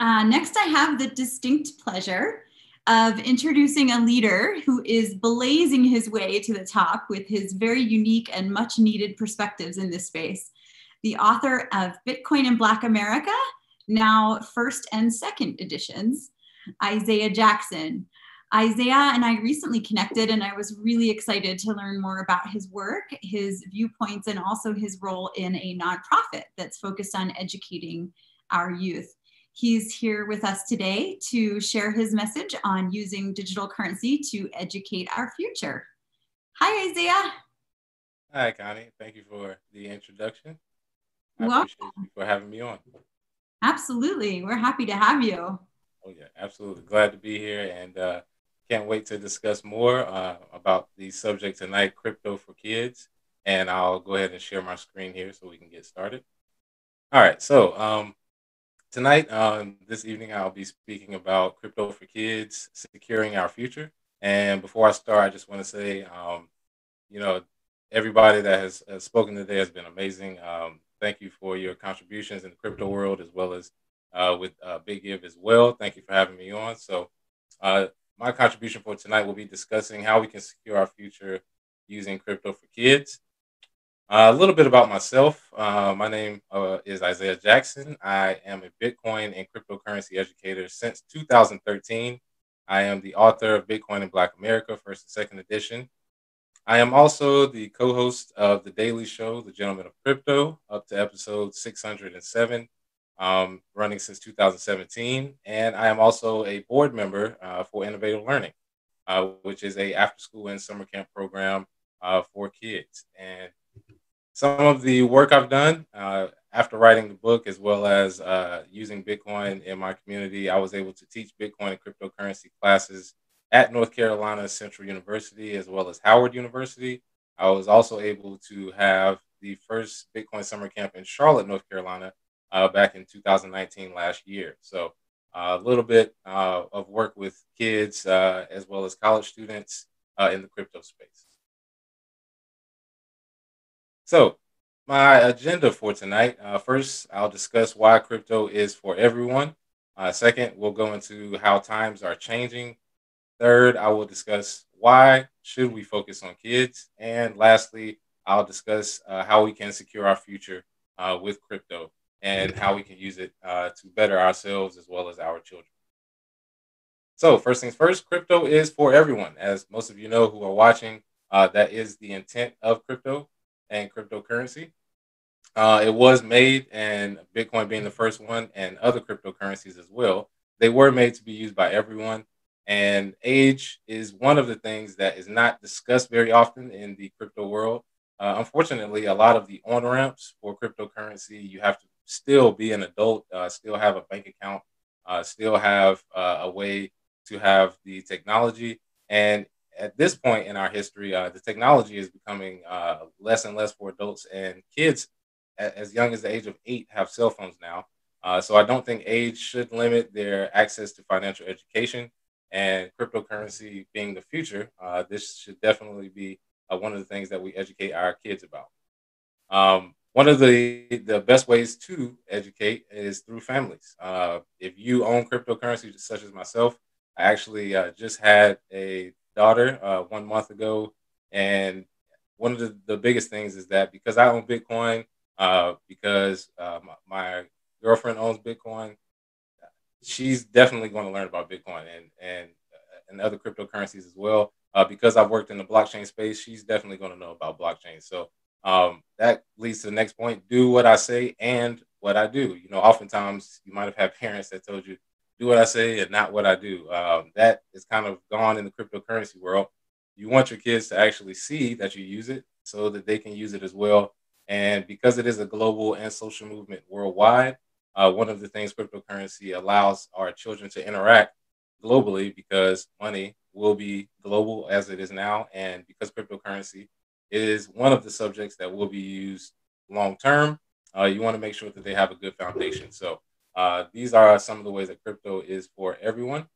Next, I have the distinct pleasure of introducing a leader who is blazing his way to the top with his very unique and much needed perspectives in this space. The author of Bitcoin in Black America, now first and second editions, Isaiah Jackson. Isaiah and I recently connected, and I was really excited to learn more about his work, his viewpoints, and also his role in a nonprofit that's focused on educating our youth. He's here with us today to share his message on using digital currency to educate our future. Hi, Isaiah. Hi, Connie. Thank you for the introduction. I Well, appreciate you for having me on. absolutely. We're happy to have you. Oh, yeah, absolutely. Glad to be here and can't wait to discuss more about the subject tonight, crypto for kids. And I'll go ahead and share my screen here so we can get started. All right. So tonight, this evening, I'll be speaking about crypto for kids, securing our future. And before I start, I just want to say, you know, everybody that has spoken today has been amazing. Thank you for your contributions in the crypto world as well as with BitGive as well. Thank you for having me on. So, my contribution for tonight will be discussing how we can secure our future using crypto for kids. A little bit about myself. My name is Isaiah Jackson. I am a Bitcoin and cryptocurrency educator since 2013. I am the author of Bitcoin in Black America, first and second edition. I am also the co-host of the daily show, The Gentleman of Crypto, up to episode 607, running since 2017. And I am also a board member for Innovative Learning, which is a after-school and summer camp program for kids. And some of the work I've done after writing the book, as well as using Bitcoin in my community, I was able to teach Bitcoin and cryptocurrency classes at North Carolina Central University, as well as Howard University. I was also able to have the first Bitcoin summer camp in Charlotte, North Carolina, back in 2019, last year. So a little bit of work with kids as well as college students in the crypto space. So, my agenda for tonight, first, I'll discuss why crypto is for everyone. Second, we'll go into how times are changing. Third, I will discuss why should we focus on kids. And lastly, I'll discuss how we can secure our future with crypto and how we can use it to better ourselves as well as our children. So, first things first, crypto is for everyone. As most of you know who are watching, that is the intent of crypto and cryptocurrency. It was made, and Bitcoin being the first one, and other cryptocurrencies as well, they were made to be used by everyone. And age is one of the things that is not discussed very often in the crypto world. Unfortunately, a lot of the on ramps for cryptocurrency, you have to still be an adult, still have a bank account, still have a way to have the technology. And at this point in our history, the technology is becoming less and less for adults, and kids as young as the age of 8 have cell phones now. So I don't think age should limit their access to financial education. And cryptocurrency being the future, this should definitely be one of the things that we educate our kids about. One of the best ways to educate is through families. If you own cryptocurrency, such as myself, I actually just had a daughter 1 month ago, and one of the biggest things is that because I own Bitcoin, because my girlfriend owns Bitcoin, she's definitely going to learn about Bitcoin and other cryptocurrencies as well. Because I've worked in the blockchain space, she's definitely going to know about blockchain. So that leads to the next point: do what I say and what I do. Oftentimes you might have had parents that told you do what I say and not what I do. That is kind of gone in the cryptocurrency world. You want your kids to actually see that you use it so that they can use it as well. And because it is a global and social movement worldwide, one of the things cryptocurrency allows our children to interact globally, because money will be global as it is now. And because cryptocurrency is one of the subjects that will be used long term, you want to make sure that they have a good foundation. So these are some of the ways that crypto is for everyone.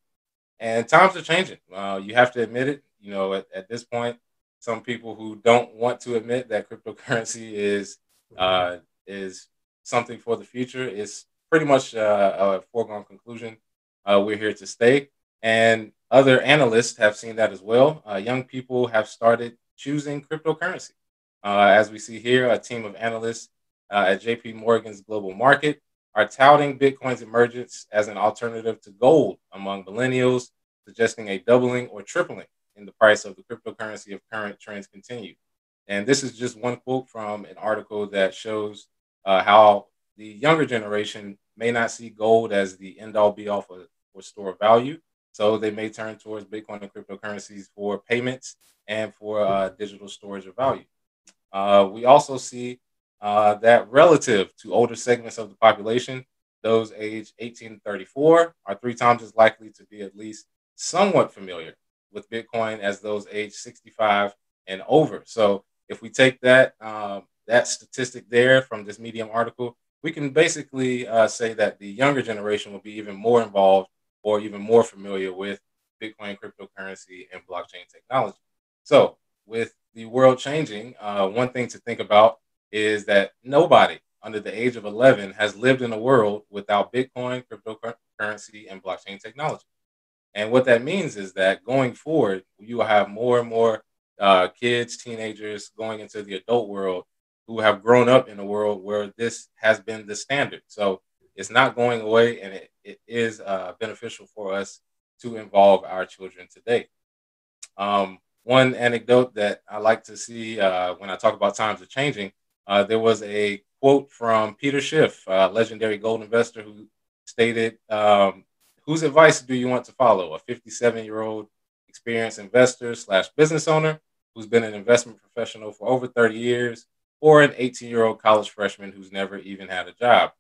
And times are changing. You have to admit it. At this point, some people who don't want to admit that cryptocurrency is something for the future. It's pretty much a foregone conclusion. We're here to stay. And other analysts have seen that as well. Young people have started choosing cryptocurrency. As we see here, a team of analysts at JP Morgan's Global Market are touting Bitcoin's emergence as an alternative to gold among millennials, suggesting a doubling or tripling in the price of the cryptocurrency if current trends continue. And this is just one quote from an article that shows how the younger generation may not see gold as the end all be all for store of value. So they may turn towards Bitcoin and cryptocurrencies for payments and for digital storage of value. We also see that relative to older segments of the population, those aged 18 to 34 are 3 times as likely to be at least somewhat familiar with Bitcoin as those aged 65 and over. So if we take that statistic there from this Medium article, we can basically say that the younger generation will be even more involved or even more familiar with Bitcoin, cryptocurrency, and blockchain technology. So with the world changing, one thing to think about is that nobody under the age of 11 has lived in a world without Bitcoin, cryptocurrency, and blockchain technology. And what that means is that going forward, you will have more and more kids, teenagers going into the adult world who have grown up in a world where this has been the standard. So it's not going away, and it is beneficial for us to involve our children today. One anecdote that I like to see when I talk about times are changing, there was a quote from Peter Schiff, legendary gold investor, who stated, whose advice do you want to follow? A 57-year-old experienced investor slash business owner who's been an investment professional for over 30 years, or an 18-year-old college freshman who's never even had a job?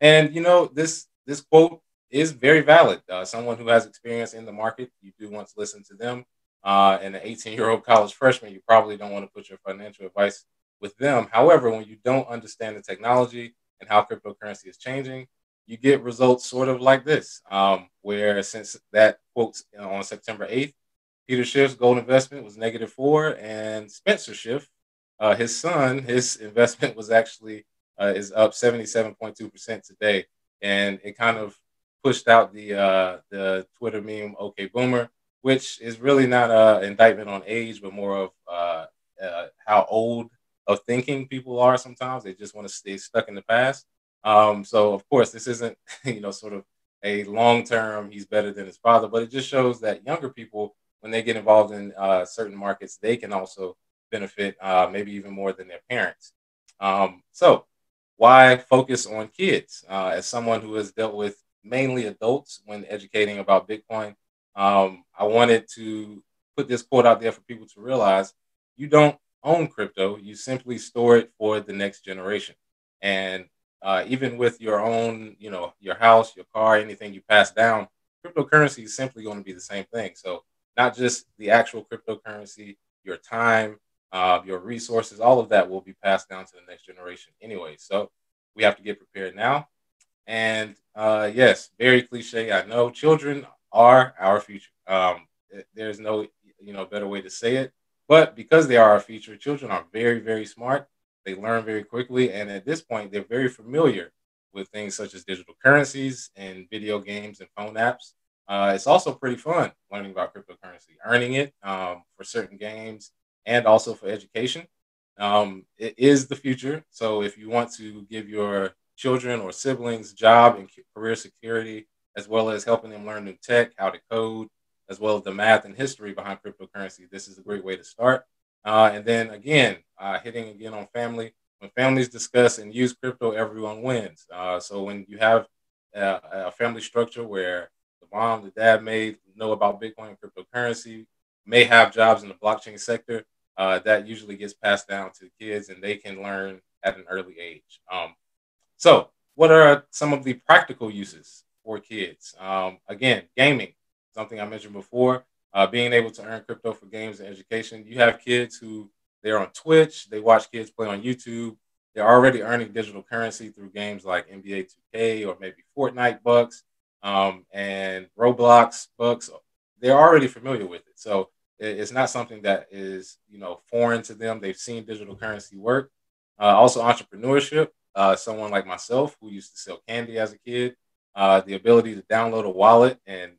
And, this quote is very valid. Someone who has experience in the market, you do want to listen to them. And an 18-year-old college freshman, you probably don't want to put your financial advice with them. However, when you don't understand the technology and how cryptocurrency is changing, you get results sort of like this, where since that quote on September 8th, Peter Schiff's gold investment was -4, and Spencer Schiff, his son, his investment was actually is up 77.2% today, and it kind of pushed out the Twitter meme "Okay Boomer," which is really not an indictment on age, but more of how old of thinking people are. Sometimes they just want to stay stuck in the past. So of course, this isn't sort of a long term. He's better than his father, but it just shows that younger people, when they get involved in certain markets, they can also benefit maybe even more than their parents. So why focus on kids? As someone who has dealt with mainly adults when educating about Bitcoin, I wanted to put this quote out there for people to realize you don't own crypto, you simply store it for the next generation. And even with your own, your house, your car, anything you pass down, cryptocurrency is simply going to be the same thing. So not just the actual cryptocurrency, your time, your resources, all of that will be passed down to the next generation anyway. So we have to get prepared now. And yes, very cliche, I know. Children are our future. There's no better way to say it. But because they are our future, children are very, very smart. They learn very quickly, and at this point, they're very familiar with things such as digital currencies and video games and phone apps. It's also pretty fun learning about cryptocurrency, earning it for certain games, and also for education. It is the future. So if you want to give your children or siblings job and career security, as well as helping them learn new tech, how to code, as well as the math and history behind cryptocurrency, this is a great way to start. And then again, hitting again on family. When families discuss and use crypto, everyone wins. So when you have a family structure where the mom, the dad may know about Bitcoin and cryptocurrency, may have jobs in the blockchain sector, that usually gets passed down to kids and they can learn at an early age. So what are some of the practical uses for kids? Again, gaming, something I mentioned before, being able to earn crypto for games and education. You have kids who they're on Twitch, they watch kids play on YouTube. They're already earning digital currency through games like NBA 2K or maybe Fortnite bucks and Roblox bucks. They're already familiar with it. So it's not something that is foreign to them. They've seen digital currency work. Also entrepreneurship. someone like myself who used to sell candy as a kid, the ability to download a wallet and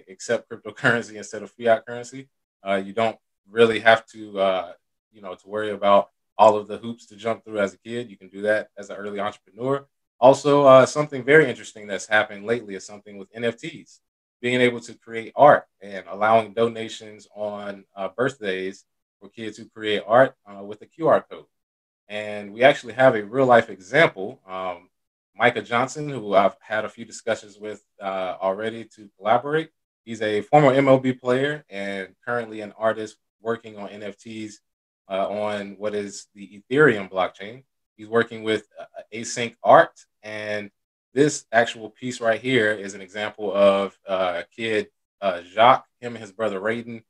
accept cryptocurrency instead of fiat currency. You don't really have to, to worry about all of the hoops to jump through as a kid. You can do that as an early entrepreneur. Also, something very interesting that's happened lately is something with NFTs, being able to create art and allowing donations on birthdays for kids who create art with a QR code. And we actually have a real life example. Micah Johnson, who I've had a few discussions with already to collaborate. He's a former MLB player and currently an artist working on NFTs on what is the Ethereum blockchain. He's working with async art. And this actual piece right here is an example of a kid, Jacques, him and his brother Raiden.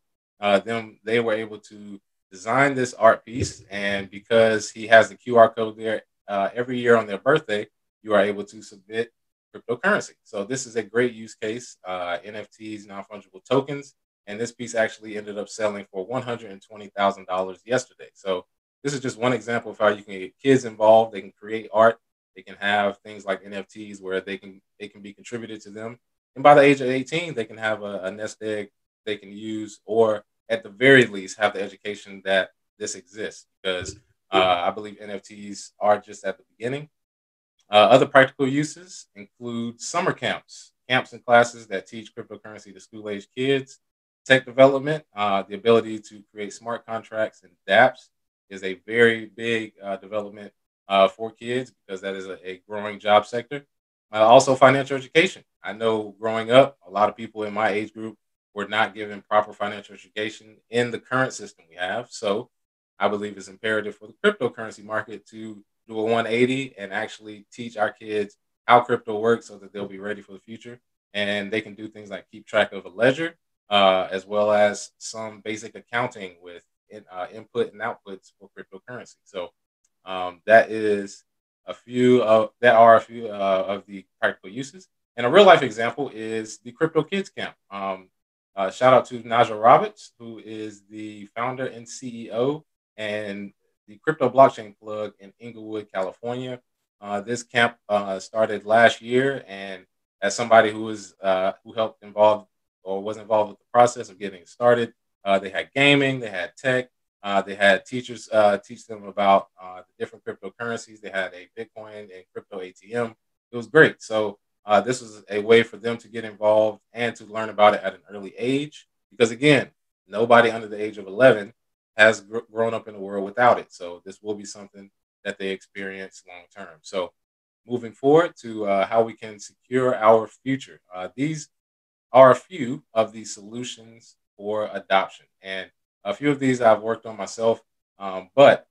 They were able to design this art piece, and because he has the QR code there, every year on their birthday, you are able to submit cryptocurrency. So this is a great use case, NFTs, non-fungible tokens, and this piece actually ended up selling for $120,000 yesterday. So this is just one example of how you can get kids involved. They can create art. They can have things like NFTs where they can be contributed to them, and by the age of 18, they can have a nest egg they can use, or at the very least have the education that this exists, because I believe NFTs are just at the beginning. Other practical uses include summer camps, camps and classes that teach cryptocurrency to school-age kids. Tech development, the ability to create smart contracts and dApps is a very big development for kids, because that is a growing job sector. Also, financial education. I know growing up, a lot of people in my age group were not given proper financial education in the current system we have. So I believe it's imperative for the cryptocurrency market to do a 180 and actually teach our kids how crypto works so that they'll be ready for the future. And they can do things like keep track of a ledger, as well as some basic accounting with input and outputs for cryptocurrency. So that are a few of the practical uses. And a real life example is the Crypto Kids Camp. Shout out to Naja Roberts, who is the founder and CEO and the Crypto Blockchain Plug in Inglewood, California. This camp started last year, and as somebody who helped involved or was involved with the process of getting it started, they had gaming, they had tech, they had teachers teach them about the different cryptocurrencies. They had a Bitcoin and crypto ATM. It was great. So this was a way for them to get involved and to learn about it at an early age. Because again, nobody under the age of 11 has grown up in the world without it. So this will be something that they experience long term. So moving forward to how we can secure our future. These are a few of the solutions for adoption. And a few of these I've worked on myself. But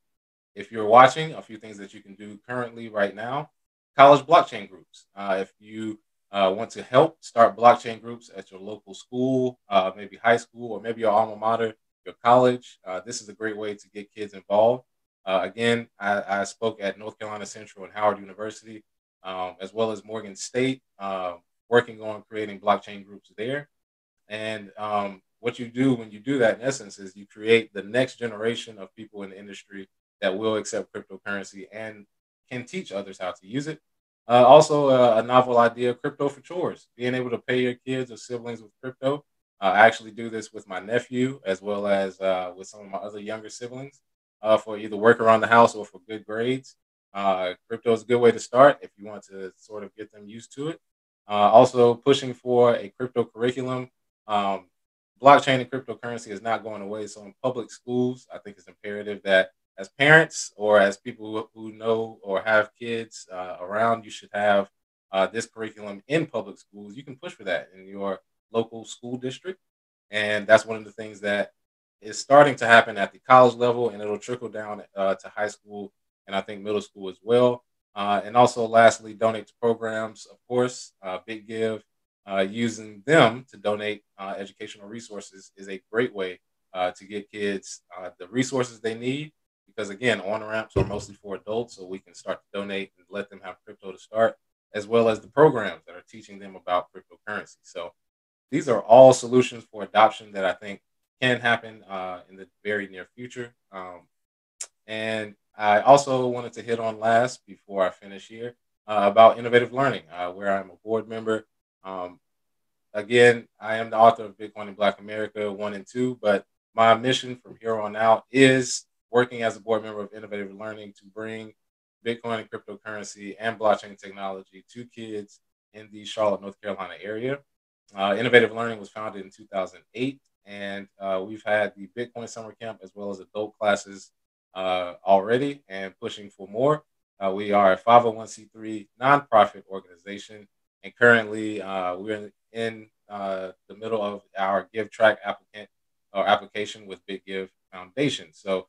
if you're watching, a few things that you can do currently right now: college blockchain groups. If you want to help start blockchain groups at your local school, maybe high school, or maybe your alma mater, your college, this is a great way to get kids involved. Again, I spoke at North Carolina Central and Howard University, as well as Morgan State, working on creating blockchain groups there. And what you do when you do that, in essence, is you create the next generation of people in the industry that will accept cryptocurrency and can teach others how to use it. Also, a novel idea: crypto for chores. Being able to pay your kids or siblings with crypto. I actually do this with my nephew, as well as with some of my other younger siblings, for either work around the house or for good grades. Crypto is a good way to start if you want to sort of get them used to it. Also, pushing for a crypto curriculum. Um, Blockchain and cryptocurrency is not going away. So in public schools, I think it's imperative that as parents or as people who know or have kids around, you should have this curriculum in public schools. You can push for that in your local school district. And that's one of the things that is starting to happen at the college level, and it'll trickle down to high school and I think middle school as well. And also, lastly, donate to programs, of course. BitGive, using them to donate educational resources is a great way to get kids the resources they need. Because again, on ramps are mostly for adults, so we can start to donate and let them have crypto to start, as well as the programs that are teaching them about cryptocurrency. So these are all solutions for adoption that I think can happen in the very near future. And I also wanted to hit on last before I finish here about innovative learning, where I'm a board member. Um, Again, I am the author of Bitcoin in Black America 1 and 2, but my mission from here on out is working as a board member of Innovative Learning to bring Bitcoin and cryptocurrency and blockchain technology to kids in the Charlotte, North Carolina area. Innovative Learning was founded in 2008, and we've had the Bitcoin Summer Camp as well as adult classes already and pushing for more. We are a 501c3 nonprofit organization, and currently we're in the middle of our Give Track application with BitGive Foundation. So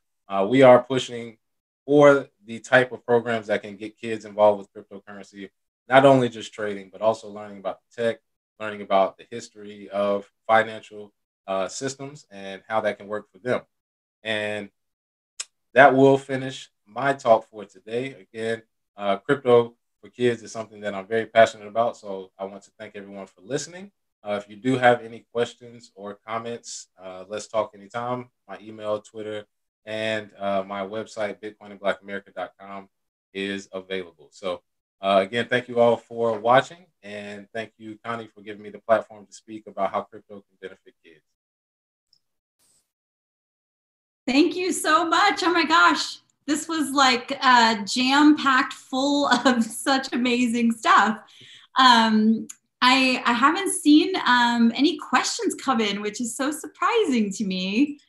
we are pushing for the type of programs that can get kids involved with cryptocurrency, not only just trading, but also learning about the tech, learning about the history of financial systems and how that can work for them. And that will finish my talk for today. Again, crypto for kids is something that I'm very passionate about. So I want to thank everyone for listening. If you do have any questions or comments, let's talk anytime. My email, Twitter, and my website, bitcoinandblackamerica.com, is available. So again, thank you all for watching. And thank you, Connie, for giving me the platform to speak about how crypto can benefit kids. Thank you so much. Oh my gosh. This was like jam-packed full of such amazing stuff. I haven't seen any questions come in, which is so surprising to me.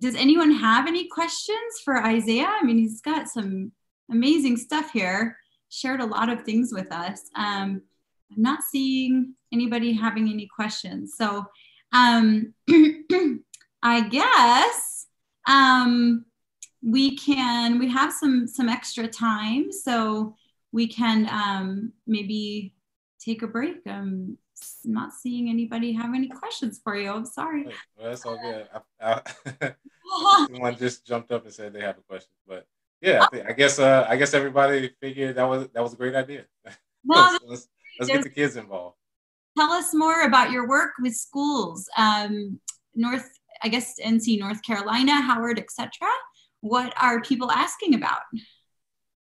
Does anyone have any questions for Isaiah? I mean, he's got some amazing stuff here, shared a lot of things with us. I'm not seeing anybody having any questions. So I guess we have some extra time, so we can ame take a break. I'm not seeing anybody have any questions for you. I'm sorry. Well, that's all good. Someone just jumped up and said they have a question, but yeah, I guess everybody figured that was a great idea. Well, let's get the kids involved. Tell us more about your work with schools, I guess NC, North Carolina, Howard, etc. What are people asking about?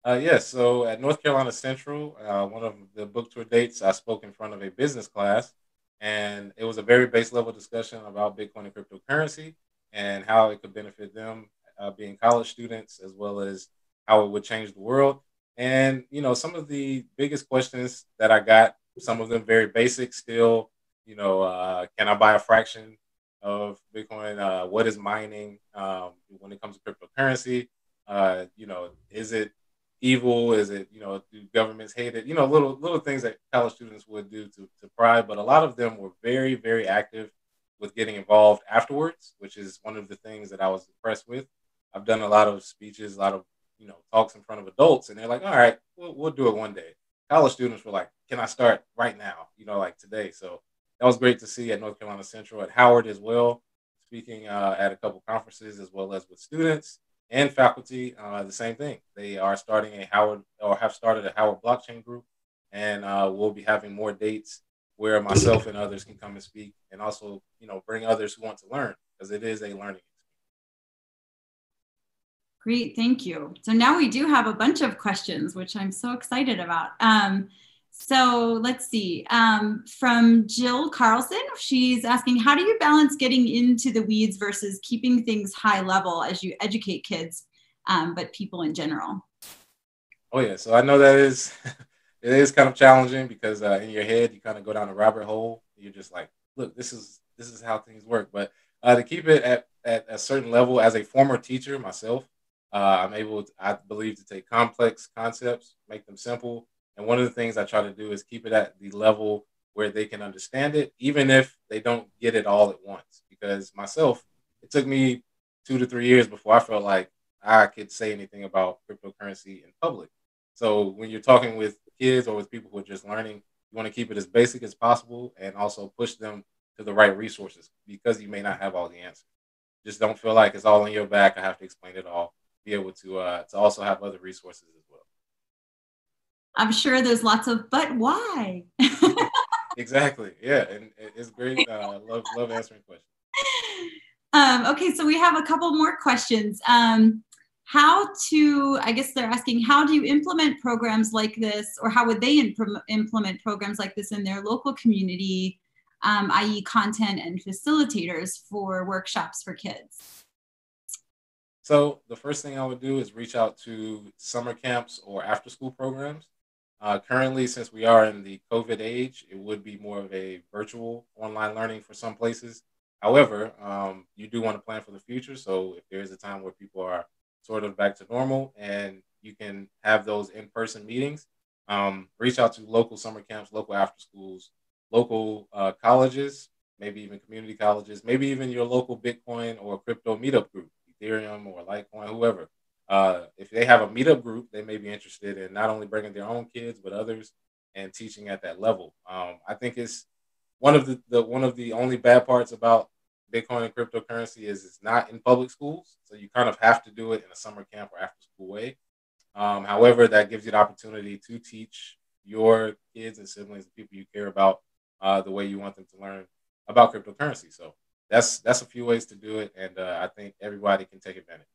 Yes, so at North Carolina Central, one of the book tour dates, I spoke in front of a business class, and it was a very base level discussion about Bitcoin and cryptocurrency and how it could benefit them being college students, as well as how it would change the world. And, some of the biggest questions that I got, some of them very basic still, can I buy a fraction of Bitcoin? What is mining when it comes to cryptocurrency? Is it evil? Is it, do governments hate it? Little things that college students would do to pry. But a lot of them were very, very active with getting involved afterwards, which is one of the things that I was impressed with. I've done a lot of speeches, a lot of, talks in front of adults, and they're like, all right, we'll do it one day. College students were like, can I start right now? Like today. So that was great to see at North Carolina Central, at Howard as well, speaking at a couple conferences, as well as with students and faculty. The same thing. They are starting a Howard, or have started a Howard blockchain group, and we'll be having more dates where myself and others can come and speak, and also, bring others who want to learn, because it is a learning experience. Great, thank you. So now we do have a bunch of questions, which I'm so excited about. So let's see, from Jill Carlson, she's asking, how do you balance getting into the weeds versus keeping things high level as you educate kids, but people in general? Oh yeah, so I know that it is kind of challenging, because in your head, you kind of go down a rabbit hole. You're just like, look, this is how things work. But to keep it at a certain level, as a former teacher myself, I'm able to, I believe, to take complex concepts, make them simple. And one of the things I try to do is keep it at the level where they can understand it, even if they don't get it all at once. Because myself, it took me 2 to 3 years before I felt like I could say anything about cryptocurrency in public. So when you're talking with kids or with people who are just learning, you want to keep it as basic as possible, and also push them to the right resources, because you may not have all the answers. Just don't feel like it's all on your back. I have to explain it all. Be able to also have other resources as well. I'm sure there's lots of, but why? Exactly. Yeah, and it's great. Love answering questions. Okay, so we have a couple more questions. I guess they're asking, how do you implement programs like this, or how would they implement programs like this in their local community, i.e. content and facilitators for workshops for kids? So the first thing I would do is reach out to summer camps or after school programs. Currently, since we are in the COVID age, it would be more of a virtual online learning for some places. However, you do want to plan for the future. So if there is a time where people are sort of back to normal and you can have those in-person meetings, reach out to local summer camps, local after schools, local colleges, maybe even community colleges, maybe even your local Bitcoin or crypto meetup group, Ethereum or Litecoin, whoever. If they have a meetup group, they may be interested in not only bringing their own kids but others and teaching at that level. I think it's one of the only bad parts about Bitcoin and cryptocurrency is it's not in public schools, so you kind of have to do it in a summer camp or after school way. However, that gives you the opportunity to teach your kids and siblings, the people you care about, the way you want them to learn about cryptocurrency. So that's a few ways to do it, and I think everybody can take advantage.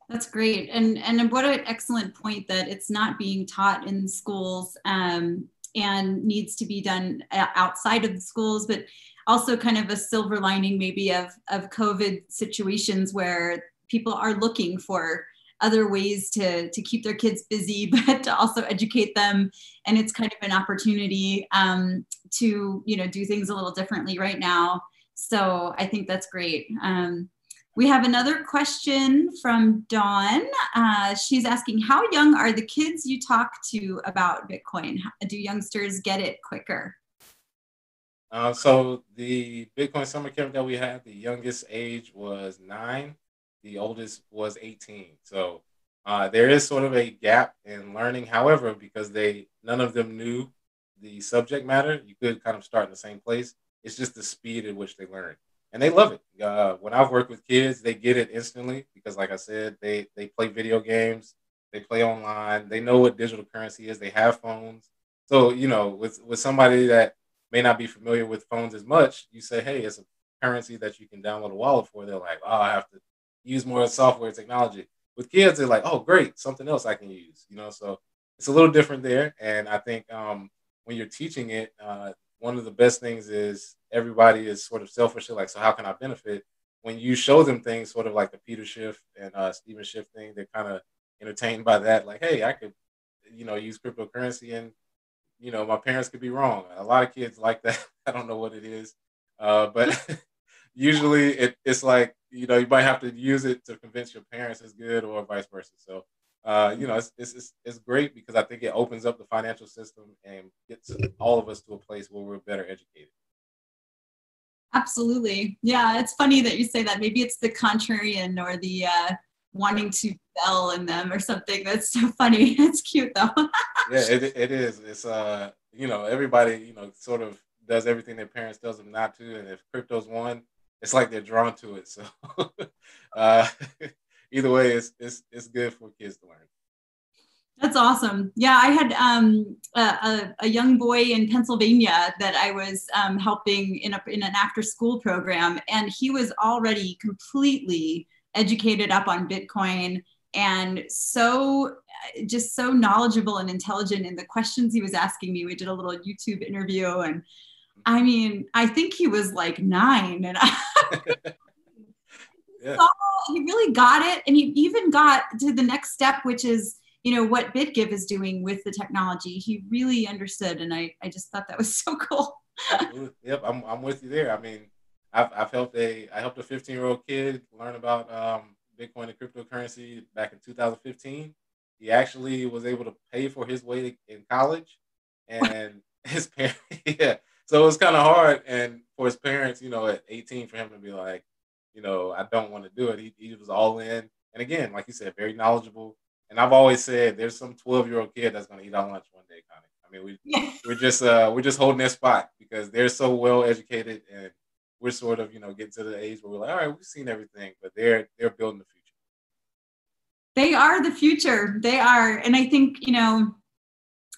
That's great, and what an excellent point that it's not being taught in schools, and needs to be done outside of the schools, but also kind of a silver lining maybe of COVID situations where people are looking for other ways to keep their kids busy, but to also educate them. And it's kind of an opportunity to, do things a little differently right now. So I think that's great. We have another question from Dawn. She's asking, how young are the kids you talk to about Bitcoin? Do youngsters get it quicker? So the Bitcoin summer camp that we had, the youngest age was 9, the oldest was 18. So there is sort of a gap in learning. However, because none of them knew the subject matter, you could kind of start in the same place. It's just the speed at which they learn, and they love it. When I've worked with kids, they get it instantly because, like I said, they play video games, they play online, they know what digital currency is, they have phones. So with somebody that may not be familiar with phones as much, you say, hey, it's a currency that you can download a wallet for. They're like, oh, I have to use more software technology. With kids, they're like, oh, great, something else I can use. So it's a little different there. And I think when you're teaching it, one of the best things is everybody is sort of selfishly like, so how can I benefit? When you show them things sort of like the Peter Schiff and Stephen Schiff thing, they're kind of entertained by that. Like, hey, I could, use cryptocurrency and my parents could be wrong. A lot of kids like that. I don't know what it is, but usually it's like you might have to use it to convince your parents it's good, or vice versa. So it's great because I think it opens up the financial system and gets all of us to a place where we're better educated. Absolutely, yeah. It's funny that you say that. Maybe it's the contrarian or the wanting to sell in them or something. That's so funny. It's cute though. Yeah, it is. It's everybody sort of does everything their parents tells them not to, and if crypto's one, it's like they're drawn to it. So uh, either way, it's good for kids to learn. That's awesome. Yeah, I had a young boy in Pennsylvania that I was helping in an after school program, and he was already completely educated up on Bitcoin and just so knowledgeable and intelligent in the questions he was asking me. We did a little YouTube interview, and I mean, I think he was like 9, and Yeah. he really got it, and he even got to the next step, which is what BitGive is doing with the technology. He really understood, and I just thought that was so cool. Absolutely. Yep, I'm with you there. I mean, I helped a 15-year-old kid learn about Bitcoin and cryptocurrency back in 2015. He actually was able to pay for his way in college, and his parents, yeah. So it was kind of hard, and for his parents, at 18, for him to be like, I don't want to do it. He was all in, and again, like you said, very knowledgeable. And I've always said there's some 12-year-old kid that's going to eat our lunch one day, Connie. I mean, we're just holding their spot because they're so well educated, and we're sort of getting to the age where we're like, all right, we've seen everything, but they're building the future. They are the future. They are, and I think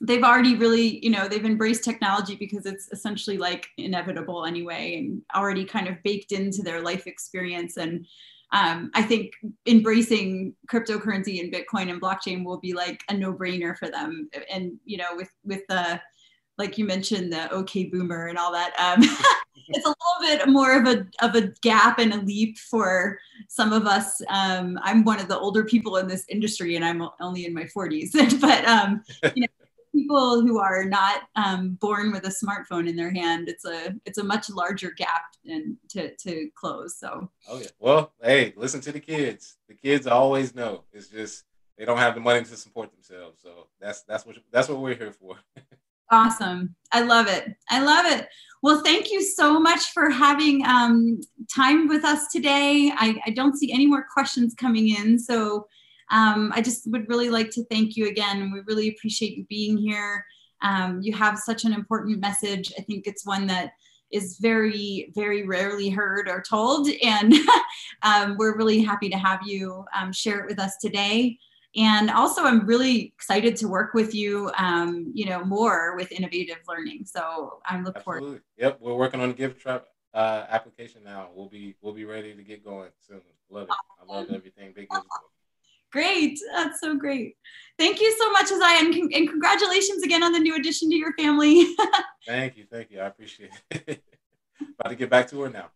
they've already really they've embraced technology because it's essentially like inevitable anyway, and already kind of baked into their life experience. And I think embracing cryptocurrency and Bitcoin and blockchain will be like a no-brainer for them. And, you know, with the, like you mentioned, the OK Boomer and all that, it's a little bit more of a gap and a leap for some of us. I'm one of the older people in this industry, and I'm only in my 40s. But you know, people who are not born with a smartphone in their hand, it's a much larger gap and to close. So. Oh yeah. Well, hey, listen to the kids. The kids always know. It's just they don't have the money to support themselves. So that's what we're here for. Awesome. I love it. I love it. Well, thank you so much for having time with us today. I don't see any more questions coming in. So I just would really like to thank you again. We really appreciate you being here. You have such an important message. I think it's one that is very, very rarely heard or told. And we're really happy to have you share it with us today. And also, I'm really excited to work with you, you know, more with innovative learning. So I look Absolutely. forward. Yep, we're working on the gift trap application now. We'll be ready to get going soon. Love it. I love everything Big Give's doing. Great. That's so great. Thank you so much, Isaiah, and congratulations again on the new addition to your family. Thank you. I appreciate it. About to get back to her now.